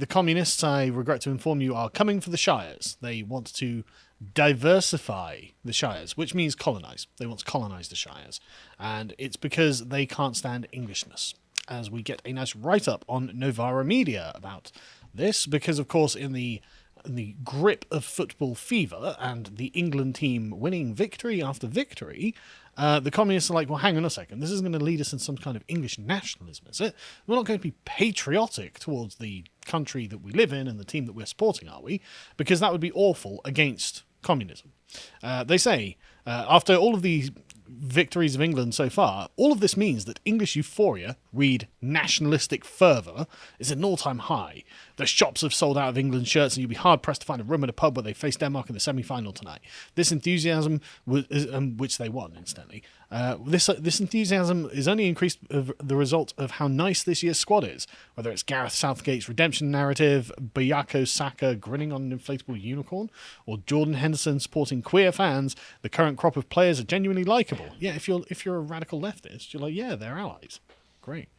The communists, I regret to inform you, are coming for the Shires. They want to diversify the Shires, which means colonize. They want to colonize the Shires. And it's because they can't stand Englishness. As we get a nice write-up on Novara Media about this, because, of course, in the grip of football fever and the England team winning victory after victory, the communists are like, well, hang on a second, this isn't going to lead us in some kind of English nationalism, is it? We're not going to be patriotic towards the country that we live in and the team that we're supporting, are we? Because that would be awful against communism. They say, after all of these victories of England so far, all of this means that English euphoria, read nationalistic fervour, is at an all-time high. The shops have sold out of England shirts, and you'll be hard-pressed to find a room at a pub where they face Denmark in the semi-final tonight. This enthusiasm, which they won, incidentally, this enthusiasm is only increased as the result of how nice this year's squad is. Whether it's Gareth Southgate's redemption narrative, Bayako Saka grinning on an inflatable unicorn, or Jordan Henderson supporting queer fans, the current crop of players are genuinely likeable. Yeah, if you're a radical leftist, you're like, yeah, they're allies. Great.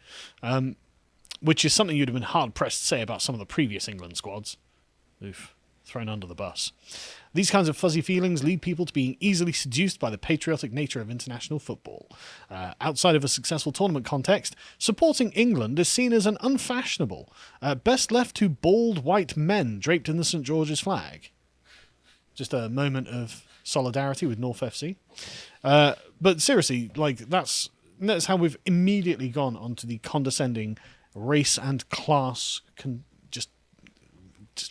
Which is something you'd have been hard-pressed to say about some of the previous England squads. Oof. Thrown under the bus. These kinds of fuzzy feelings lead people to being easily seduced by the patriotic nature of international football. Outside of a successful tournament context, supporting England is seen as an unfashionable, best left to bald white men draped in the St. George's flag. Just a moment of solidarity with North FC. But seriously, like that's how we've immediately gone onto the condescending race and class just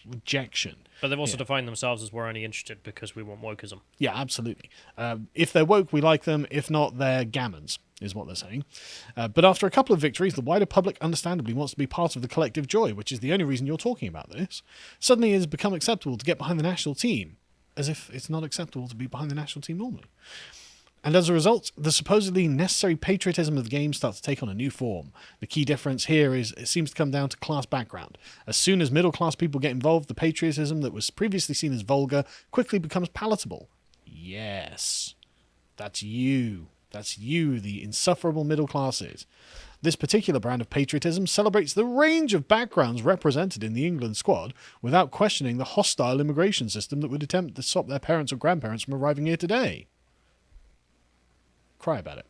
rejection. But they've also defined themselves as we're only interested because we want wokeism. Yeah, absolutely. If they're woke, we like them. If not, they're gammons, is what they're saying. But after a couple of victories, the wider public understandably wants to be part of the collective joy, which is the only reason you're talking about this. Suddenly it has become acceptable to get behind the national team, as if it's not acceptable to be behind the national team normally. And as a result, the supposedly necessary patriotism of the game starts to take on a new form. The key difference here is it seems to come down to class background. As soon as middle-class people get involved, the patriotism that was previously seen as vulgar quickly becomes palatable. Yes. That's you. That's you, the insufferable middle classes. This particular brand of patriotism celebrates the range of backgrounds represented in the England squad without questioning the hostile immigration system that would attempt to stop their parents or grandparents from arriving here today. Cry about it.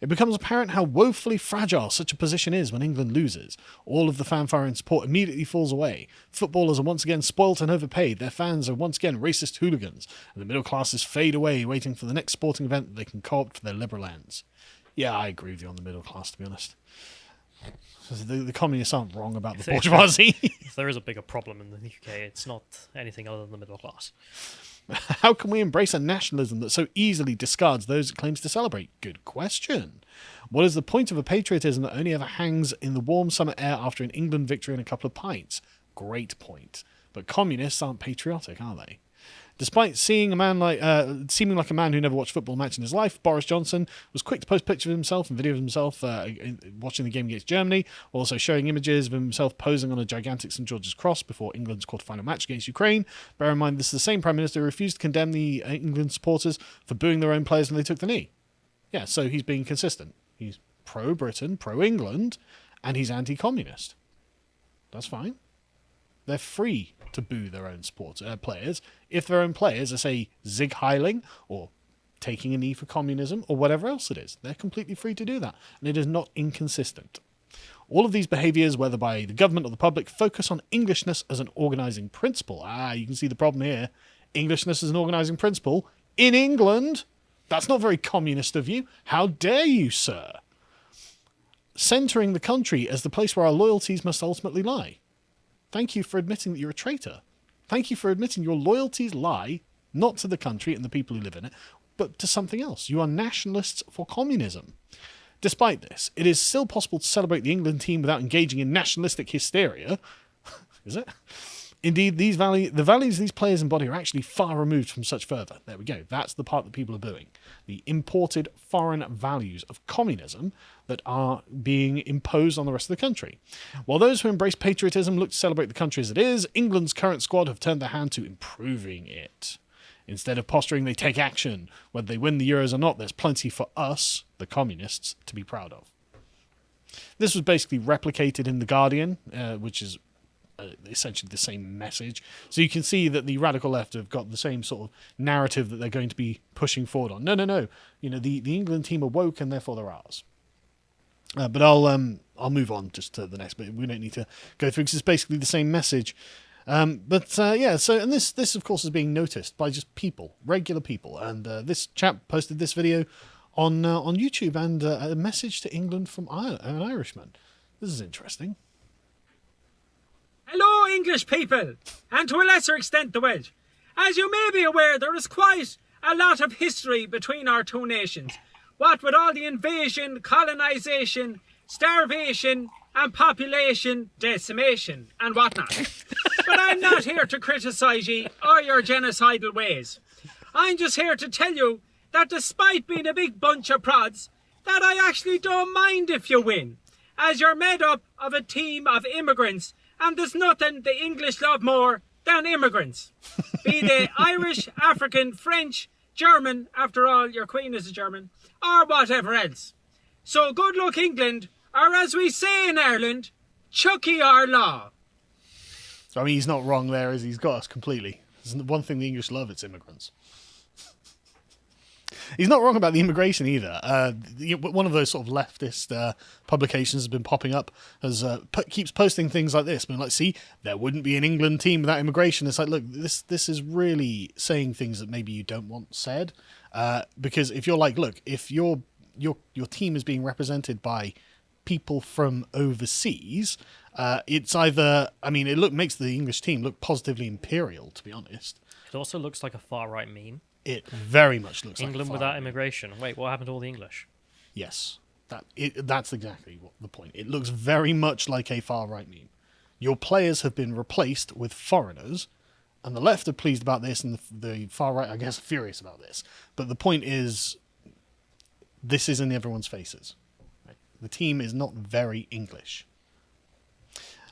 It becomes apparent how woefully fragile such a position is when England loses. All of the fanfare and support immediately falls away. Footballers are once again spoilt and overpaid. Their fans are once again racist hooligans. And the middle classes fade away, waiting for the next sporting event that they can co-opt for their liberal ends. Yeah, I agree with you on the middle class, to be honest. The communists aren't wrong about the bourgeoisie. If there is a bigger problem in the UK, it's not anything other than the middle class. How can we embrace a nationalism that so easily discards those it claims to celebrate? Good question. What is the point of a patriotism that only ever hangs in the warm summer air after an England victory and a couple of pints? Great point. But communists aren't patriotic, are they? Despite seeming like a man who never watched a football match in his life, Boris Johnson was quick to post pictures of himself and video of himself watching the game against Germany, also showing images of himself posing on a gigantic St. George's cross before England's quarter-final match against Ukraine. Bear in mind, this is the same Prime Minister who refused to condemn the England supporters for booing their own players when they took the knee. Yeah, so he's being consistent. He's pro-Britain, pro-England, and he's anti-communist. That's fine. They're free to boo their own players if their own players are, say, Zig Heiling or taking a knee for communism or whatever else it is. They're completely free to do that, and it is not inconsistent. All of these behaviours, whether by the government or the public, focus on Englishness as an organising principle. You can see the problem here. Englishness as an organising principle in England? That's not very communist of you. How dare you, sir? Centering the country as the place where our loyalties must ultimately lie. Thank you for admitting that you're a traitor. Thank you for admitting your loyalties lie, not to the country and the people who live in it, but to something else. You are nationalists for communism. Despite this, it is still possible to celebrate the England team without engaging in nationalistic hysteria. Is it? Indeed, the values these players embody are actually far removed from such fervour. There we go. That's the part that people are booing. The imported foreign values of communism that are being imposed on the rest of the country. While those who embrace patriotism look to celebrate the country as it is, England's current squad have turned their hand to improving it. Instead of posturing, they take action. Whether they win the Euros or not, there's plenty for us, the communists, to be proud of. This was basically replicated in The Guardian, which is essentially the same message. So you can see that the radical left have got the same sort of narrative that they're going to be pushing forward on. No. The England team are woke and therefore they're ours. But I'll move on just to the next bit. We don't need to go through because it's basically the same message. So this of course is being noticed by just people, regular people, and this chap posted this video on YouTube and a message to England from an Irishman. This is interesting. Hello, English people, and to a lesser extent the Welsh. As you may be aware, there is quite a lot of history between our two nations. What with all the invasion, colonisation, starvation, and population decimation, and whatnot. But I'm not here to criticise ye or your genocidal ways. I'm just here to tell you that despite being a big bunch of prods, that I actually don't mind if you win, as you're made up of a team of immigrants, and there's nothing the English love more than immigrants. Be they Irish, African, French, German, after all, your queen is a German, or whatever else. So good luck, England, or as we say in Ireland, chucky our law. So I mean, he's not wrong there, is he? He's got us completely. There's one thing the English love, it's immigrants. He's not wrong about the immigration either. One of those sort of leftist publications has been popping up, keeps posting things like this, being like, see, there wouldn't be an England team without immigration. It's like, look, this is really saying things that maybe you don't want said. Because if you're like, look, if your team is being represented by people from overseas, it's either, I mean, makes the English team look positively imperial, to be honest. It also looks like a far-right meme. It very much looks England like without immigration. Wait, what happened to all the English? Yes, that's exactly the point. It looks very much like a far-right meme. Your players have been replaced with foreigners, and the left are pleased about this, and the far-right, I guess, are furious about this. But the point is, this is in everyone's faces. The team is not very English.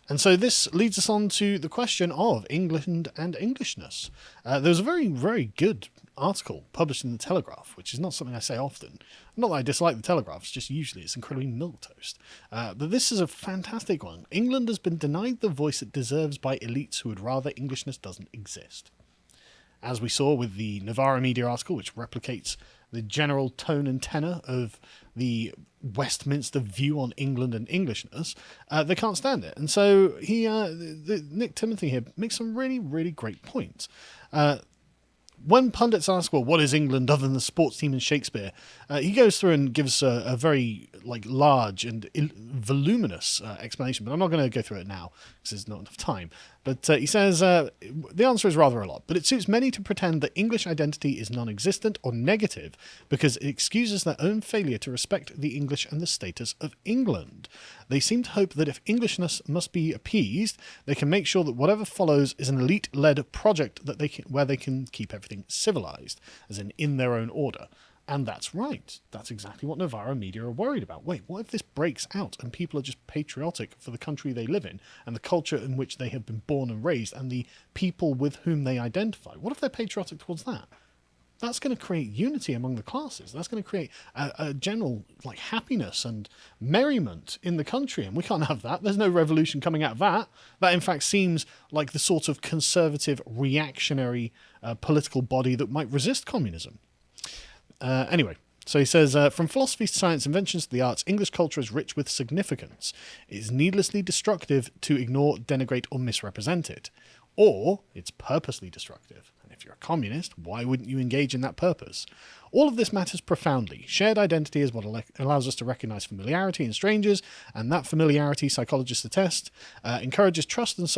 And so this leads us on to the question of England and Englishness. There was a very, very good article published in the Telegraph, which is not something I say often. Not that I dislike the Telegraph, it's just usually it's incredibly milquetoast. But this is a fantastic one. England has been denied the voice it deserves by elites who would rather Englishness doesn't exist. As we saw with the Novara Media article, which replicates the general tone and tenor of the Westminster view on England and Englishness, they can't stand it. And so Nick Timothy here makes some really, really great points. When pundits ask, well, what is England other than the sports team and Shakespeare? He goes through and gives a very large and voluminous explanation, but I'm not going to go through it now because there's not enough time. But he says, the answer is rather a lot, but it suits many to pretend that English identity is non-existent or negative because it excuses their own failure to respect the English and the status of England. They seem to hope that if Englishness must be appeased, they can make sure that whatever follows is an elite-led project where they can keep everything civilized, as in their own order. And that's right. That's exactly what Novara Media are worried about. Wait, what if this breaks out and people are just patriotic for the country they live in and the culture in which they have been born and raised and the people with whom they identify? What if they're patriotic towards that? That's going to create unity among the classes. That's going to create a general happiness and merriment in the country, and we can't have that. There's no revolution coming out of that. That, in fact, seems like the sort of conservative, reactionary political body that might resist communism. Anyway, so he says, from philosophy to science, inventions to the arts, English culture is rich with significance. It is needlessly destructive to ignore, denigrate, or misrepresent it. Or it's purposely destructive. And if you're a communist, why wouldn't you engage in that purpose? All of this matters profoundly. Shared identity is what allows us to recognize familiarity in strangers, and that familiarity, psychologists attest, encourages trust and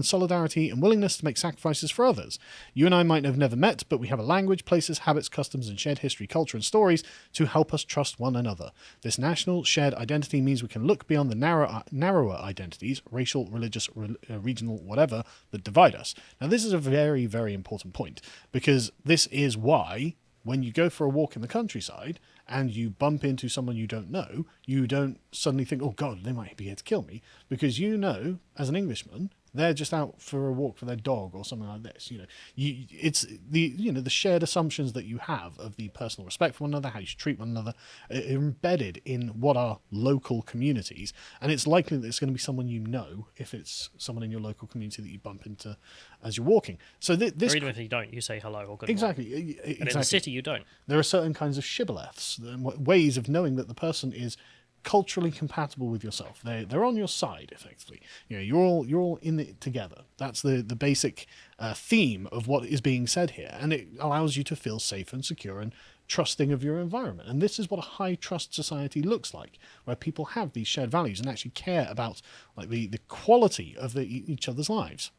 solidarity and willingness to make sacrifices for others. You and I might have never met, but we have a language, places, habits, customs, and shared history, culture, and stories to help us trust one another. This national shared identity means we can look beyond the narrower identities, racial, religious, regional, whatever, that divide us. Now, this is a very, very important point, because this is why when you go for a walk in the countryside and you bump into someone you don't suddenly think, oh God, they might be here to kill me, because you know, as an Englishman, They're just out for a walk with their dog or something like this. It's the shared assumptions that you have of the personal respect for one another, how you should treat one another, are embedded in what are local communities, and it's likely that it's going to be someone you know if it's someone in your local community that you bump into as you're walking. So this, or even if you don't, you say hello or good exactly, morning. exactly. And in the city, you don't. There are certain kinds of shibboleths, ways of knowing that the person is culturally compatible with yourself. They're on your side, effectively. You're all in it together. That's the basic theme of what is being said here, and it allows you to feel safe and secure and trusting of your environment. And this is what a high trust society looks like, where people have these shared values and actually care about like the quality of each other's lives.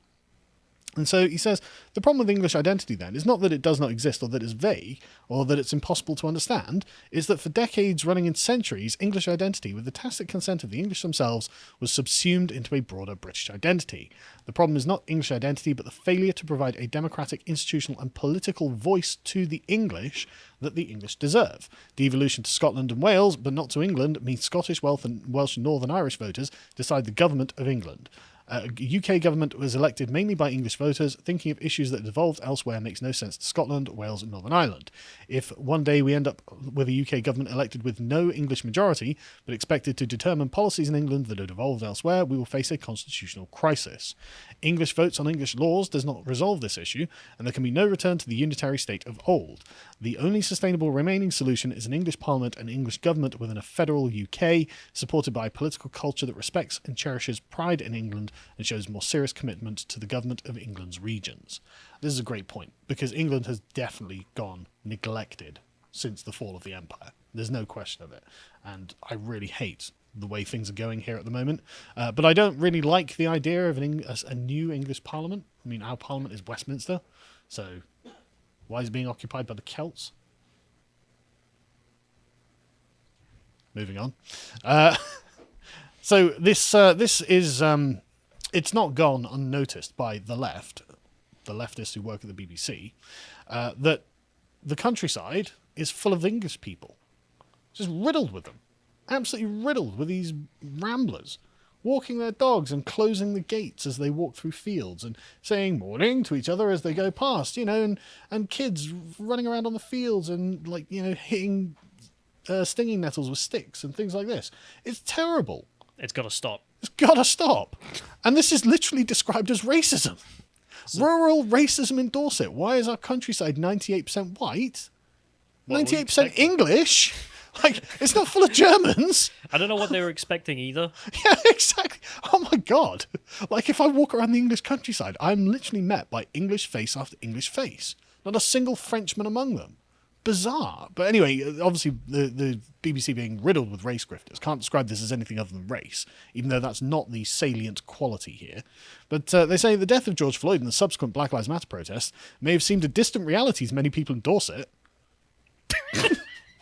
And so he says, the problem with English identity then is not that it does not exist or that it's vague or that it's impossible to understand, is that for decades running in centuries, English identity, with the tacit consent of the English themselves, was subsumed into a broader British identity. The problem is not English identity, but the failure to provide a democratic, institutional and political voice to the English that the English deserve. Devolution to Scotland and Wales, but not to England, means Scottish, Welsh and Northern Irish voters decide the government of England. UK government was elected mainly by English voters. Thinking of issues that devolved elsewhere makes no sense to Scotland, Wales and Northern Ireland. If one day we end up with a UK government elected with no English majority, but expected to determine policies in England that are devolved elsewhere, we will face a constitutional crisis. English votes on English laws does not resolve this issue, and there can be no return to the unitary state of old. The only sustainable remaining solution is an English Parliament and English government within a federal UK, supported by a political culture that respects and cherishes pride in England and shows more serious commitment to the government of England's regions. This is a great point, because England has definitely gone neglected since the fall of the empire. There's no question of it. And I really hate the way things are going here at the moment. But I don't really like the idea of a new English Parliament. I mean, our Parliament is Westminster, so why is it being occupied by the Celts? Moving on. So this is... it's not gone unnoticed by the leftists who work at the BBC, that the countryside is full of English people. Just riddled with them. Absolutely riddled with these ramblers, walking their dogs and closing the gates as they walk through fields and saying morning to each other as they go past, and kids running around on the fields and hitting stinging nettles with sticks and things like this. It's terrible. It's got to stop. It's got to stop. And this is literally described as racism. Rural racism in Dorset. Why is our countryside 98% white? 98% English? It's not full of Germans. I don't know what they were expecting either. Yeah, exactly. Oh my God. If I walk around the English countryside, I'm literally met by English face after English face. Not a single Frenchman among them. Bizarre. But anyway, obviously the BBC being riddled with race grifters can't describe this as anything other than race, even though that's not the salient quality here. But they say the death of George Floyd and the subsequent Black Lives Matter protests may have seemed a distant reality to many people in Dorset.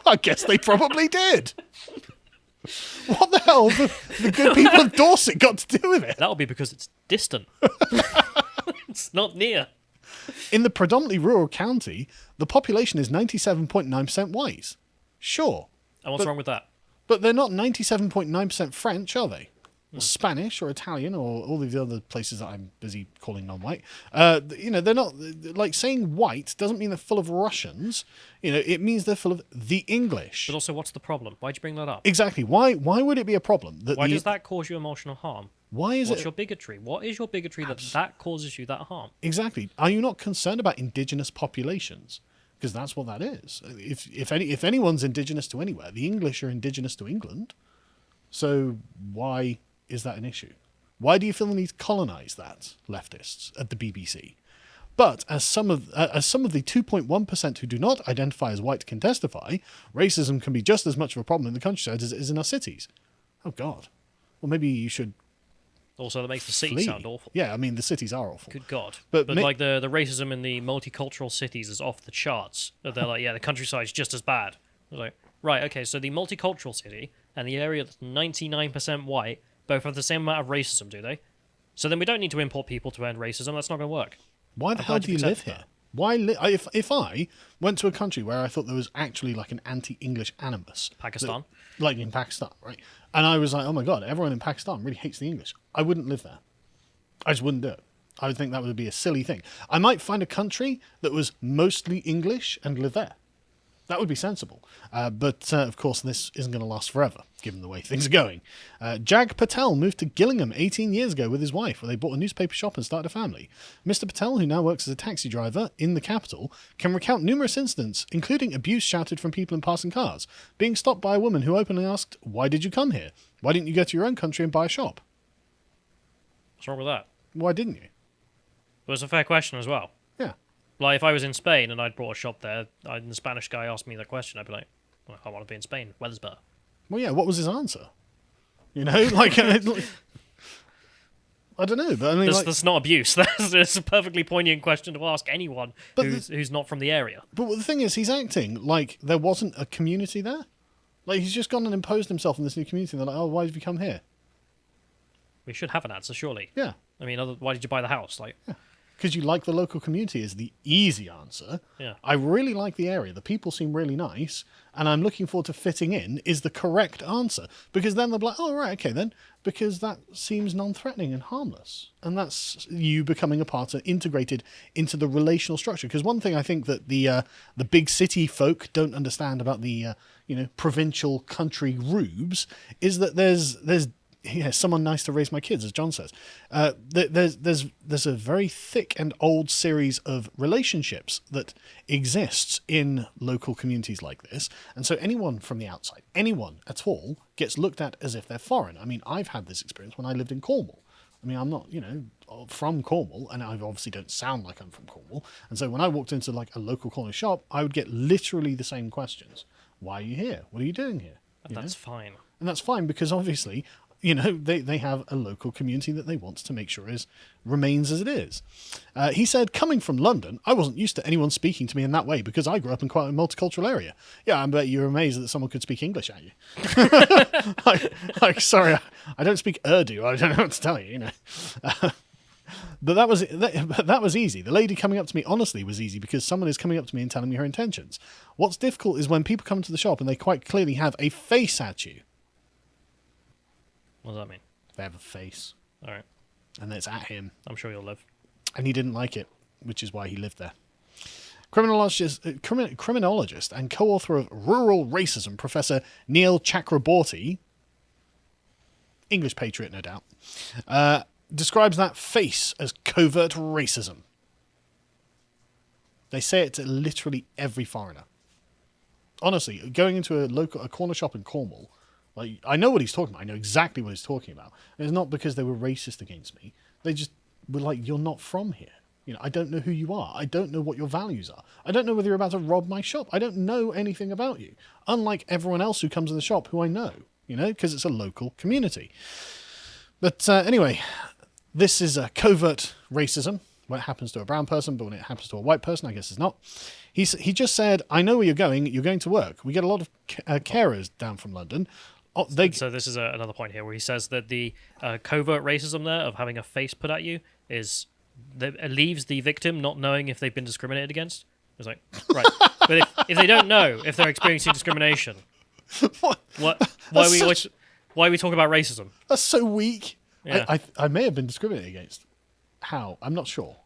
I guess they probably did. What the hell have the good people of Dorset got to do with it? That'll be because it's distant. It's not near. In the predominantly rural county, the population is 97.9% white. Sure. And what's wrong with that? But they're not 97.9% French, are they? Or Spanish or Italian or all of the other places that I'm busy calling non-white. They're not... saying white doesn't mean they're full of Russians. It means they're full of the English. But also, what's the problem? Why'd you bring that up? Exactly. Why would it be a problem? Why does that cause you emotional harm? What's your bigotry? What is your bigotry that causes you that harm? Exactly. Are you not concerned about indigenous populations? Because that's what that is. If anyone's indigenous to anywhere, the English are indigenous to England. So why is that an issue? Why do you feel the need to colonise that, leftists at the BBC? But as some of the 2.1% who do not identify as white can testify, racism can be just as much of a problem in the countryside as it is in our cities. Oh God. Well, maybe you should. Also, that makes the city flee. sound awful. Yeah, I mean the cities are awful. Good God. But the racism in the multicultural cities is off the charts. They're like, yeah, the countryside's just as bad. They're like, right, okay, so the multicultural city and the area that's 99% white both have the same amount of racism, do they? So then we don't need to import people to end racism. That's not going to work. Why the hell do you live here? Why if I went to a country where I thought there was actually an anti-English animus, Pakistan, in Pakistan, right? And I was like, oh my God, everyone in Pakistan really hates the English. I wouldn't live there. I just wouldn't do it. I would think that would be a silly thing. I might find a country that was mostly English and live there. That would be sensible. But, of course, this isn't going to last forever, given the way things are going. Jag Patel moved to Gillingham 18 years ago with his wife, where they bought a newspaper shop and started a family. Mr. Patel, who now works as a taxi driver in the capital, can recount numerous incidents, including abuse shouted from people in passing cars, being stopped by a woman who openly asked, "Why did you come here? Why didn't you go to your own country and buy a shop?" What's wrong with that? Why didn't you? But it's a fair question as well. Yeah. Like, if I was in Spain and I'd brought a shop there, and the Spanish guy asked me that question, I'd be like, well, I want to be in Spain. Weather's better. Well, yeah, what was his answer? You know, like... I don't know, but I mean, That's not abuse. That's a perfectly poignant question to ask anyone who's not from the area. But the thing is, he's acting like there wasn't a community there. Like, he's just gone and imposed himself in this new community, and they're like, "Oh, why did you come here?" We should have an answer, surely. Yeah. I mean, why did you buy the house? Like, Because you like the local community is the easy answer. Yeah. I really like the area. The people seem really nice, and I'm looking forward to fitting in is the correct answer. Because then they'll be like, "Oh, right, okay then." Because that seems non-threatening and harmless. And that's you becoming a part of, integrated into the relational structure. Because one thing I think that the big city folk don't understand about the provincial country rubes is that there's someone nice to raise my kids, as John says. There's a very thick and old series of relationships that exists in local communities like this, and so anyone from the outside, anyone at all, gets looked at as if they're foreign. I mean, I've had this experience when I lived in Cornwall. I mean, I'm not, from Cornwall, and I obviously don't sound like I'm from Cornwall, and so when I walked into like a local corner shop, I would get literally the same questions. Why are you here? What are you doing here? that's fine. And that's fine because obviously, they have a local community that they want to make sure remains as it is. He said, coming from London, I wasn't used to anyone speaking to me in that way because I grew up in quite a multicultural area. Yeah, I bet you're amazed that someone could speak English at you. Sorry, I don't speak Urdu. I don't know what to tell you, But that was easy. The lady coming up to me honestly was easy because someone is coming up to me and telling me her intentions. What's difficult is when people come to the shop and they quite clearly have a face at you. What does that mean? They have a face. All right. And it's at him. I'm sure you'll live. And he didn't like it, which is why he lived there. Criminologist and co-author of Rural Racism, Professor Neil Chakraborty, English patriot, no doubt, describes that face as covert racism. They say it to literally every foreigner. Honestly, going into a corner shop in Cornwall, like, I know what he's talking about. I know exactly what he's talking about. And it's not because they were racist against me. They just were like, "You're not from here. I don't know who you are. I don't know what your values are. I don't know whether you're about to rob my shop. I don't know anything about you." Unlike everyone else who comes in the shop who I know, because it's a local community. But anyway, this is a covert racism when it happens to a brown person, but when it happens to a white person, I guess it's not. He just said, "I know where you're going. You're going to work. We get a lot of carers down from London." So this is another point here where he says that the covert racism there of having a face put at you is that it leaves the victim not knowing if they've been discriminated against. It's like, right, but if they don't know if they're experiencing discrimination, why are we talking about racism? That's so weak. Yeah. I may have been discriminated against. How? I'm not sure.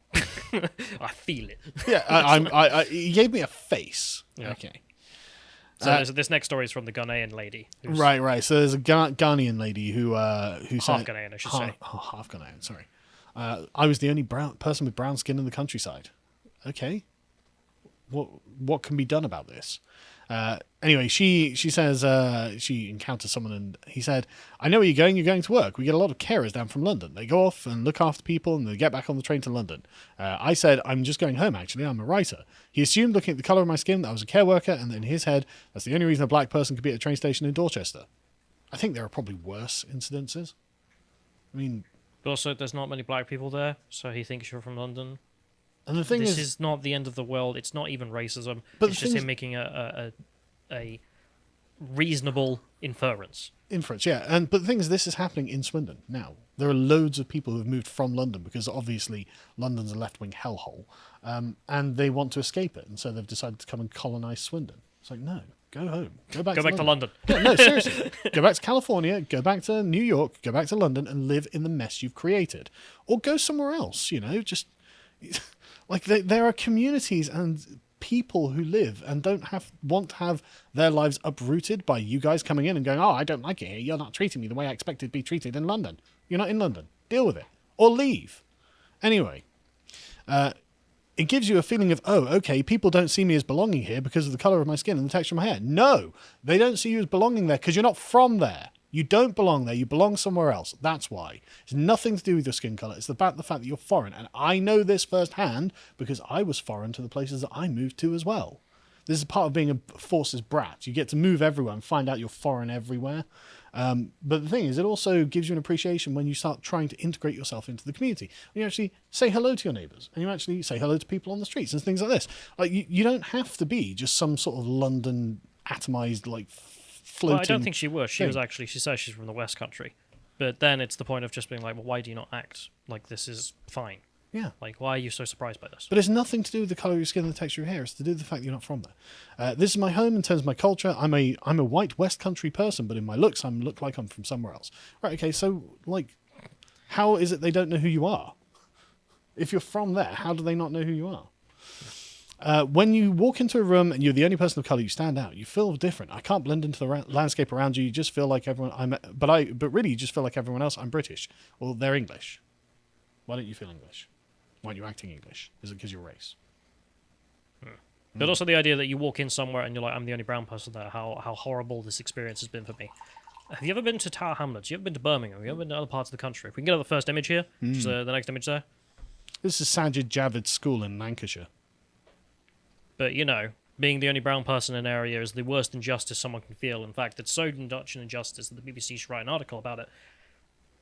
I feel it. Yeah, he gave me a face. Yeah. Okay. So this next story is from the Ghanaian lady. Right. So there's a Ghanaian lady who half said... Ghanaian, I should say. Half Ghanaian, sorry. I was the only person with brown skin in the countryside. Okay. What can be done about this? Anyway, she says she encounters someone and he said, "I know where you're going. You're going to work. We get a lot of carers down from London. They go off and look after people and they get back on the train to London." I said, "I'm just going home, actually. I'm a writer." He assumed, looking at the colour of my skin, that I was a care worker, and in his head, that's the only reason a black person could be at a train station in Dorchester. I think there are probably worse incidences. I mean... But also, there's not many black people there, so he thinks you're from London. And the thing this is not the end of the world. It's not even racism. But it's just him making a reasonable inference. Yeah. But the thing is, this is happening in Swindon now. There are loads of people who have moved from London because obviously London's a left-wing hellhole, and they want to escape it, and so they've decided to come and colonise Swindon. It's like, no, Go home. Go back Go back to London. Yeah, no, seriously. Go back to California, go back to New York, go back to London and live in the mess you've created. Or go somewhere else, just... Like, there are communities and people who live and want to have their lives uprooted by you guys coming in and going, oh, I don't like it here. You're not treating me the way I expected to be treated in London. You're not in London. Deal with it. Or leave. Anyway, it gives you a feeling of, oh, okay, people don't see me as belonging here because of the colour of my skin and the texture of my hair. No, they don't see you as belonging there because you're not from there. You don't belong there. You belong somewhere else. That's why. It's nothing to do with your skin colour. It's about the fact that you're foreign. And I know this firsthand because I was foreign to the places that I moved to as well. This is part of being a forces brat. You get to move everywhere and find out you're foreign everywhere. But the thing is, it also gives you an appreciation when you start trying to integrate yourself into the community. When you actually say hello to your neighbours and you actually say hello to people on the streets and things like this. Like you don't have to be just some sort of London atomized, like, floating. Well, I don't think she was. She says she's from the West Country. But then it's the point of just being like, well, why do you not act like this is fine? Yeah. Like, why are you so surprised by this? But it's nothing to do with the colour of your skin and the texture of your hair. It's to do with the fact that you're not from there. This is my home in terms of my culture. I'm a white West Country person, but in my looks, I look like I'm from somewhere else. Right, okay, so, like, how is it they don't know who you are? If you're from there, how do they not know who you are? When you walk into a room and you're the only person of colour, you stand out. You feel different. I can't blend into the landscape around you. You just feel like everyone. But really, you just feel like everyone else. I'm British. Well, they're English. Why don't you feel English? Why aren't you acting English? Is it because you're race? But also the idea that you walk in somewhere and you're like, I'm the only brown person there. How horrible this experience has been for me. Have you ever been to Tower Hamlets? You ever been to Birmingham? Have you ever been to other parts of the country? If we can get the first image here, which is the next image there. This is Sajid Javid's school in Lancashire. But, being the only brown person in an area is the worst injustice someone can feel. In fact, it's so much an injustice that the BBC should write an article about it.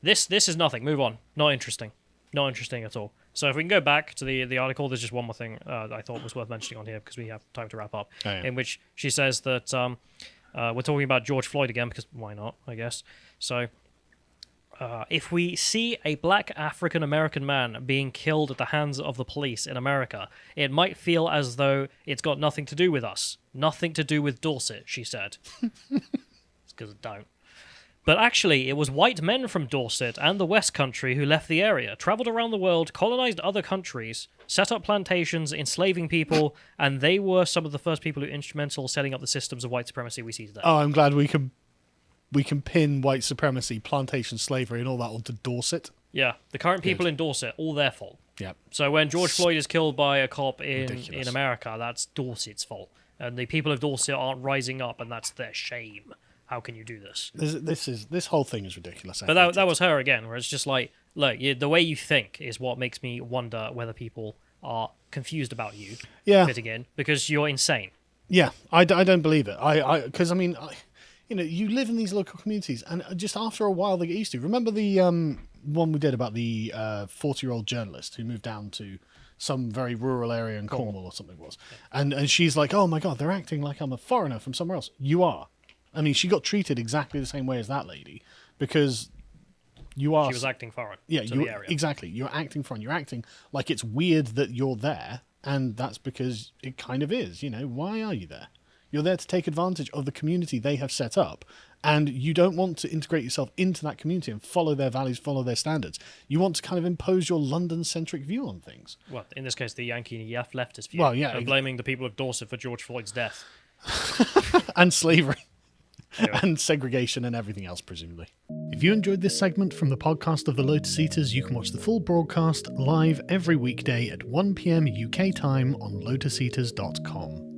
This is nothing. Move on. Not interesting. Not interesting at all. So if we can go back to the article, there's just one more thing I thought was worth mentioning on here because we have time to wrap up. Oh, yeah. In which she says that we're talking about George Floyd again because why not, I guess. So if we see a black African-American man being killed at the hands of the police in America, it might feel as though it's got nothing to do with us. Nothing to do with Dorset, she said. It's because it don't. But actually, it was white men from Dorset and the West Country who left the area, travelled around the world, colonised other countries, set up plantations, enslaving people, and they were some of the first people who were instrumental in setting up the systems of white supremacy we see today. Oh, I'm glad we can pin white supremacy, plantation slavery, and all that onto Dorset. Yeah, the current people in Dorset, all their fault. Yep. So when George Floyd is killed by a cop in Ridiculous. America, that's Dorset's fault. And the people of Dorset aren't rising up, and that's their shame. How can you do this? This whole thing is ridiculous. But that was her again, where it's just like, look, the way you think is what makes me wonder whether people are confused about you fitting in, because you're insane. Yeah, I don't believe it. Because you live in these local communities, and just after a while they get used to. Remember the one we did about the 40-year-old journalist who moved down to some very rural area in Cornwall or something it was, and she's like, oh my god, they're acting like I'm a foreigner from somewhere else. You are. I mean, she got treated exactly the same way as that lady because you are. She was acting foreign. Yeah, to the area. Exactly. You're acting foreign. You're acting like it's weird that you're there, and that's because it kind of is. Why are you there? You're there to take advantage of the community they have set up, and you don't want to integrate yourself into that community and follow their values, follow their standards. You want to kind of impose your London-centric view on things. Well, in this case, the Yankee leftist view. Well, yeah, of blaming the people of Dorset for George Floyd's death. And slavery. Anyway. And segregation and everything else, presumably. If you enjoyed this segment from the podcast of the Lotus Eaters, you can watch the full broadcast live every weekday at 1 p.m. UK time on lotuseaters.com.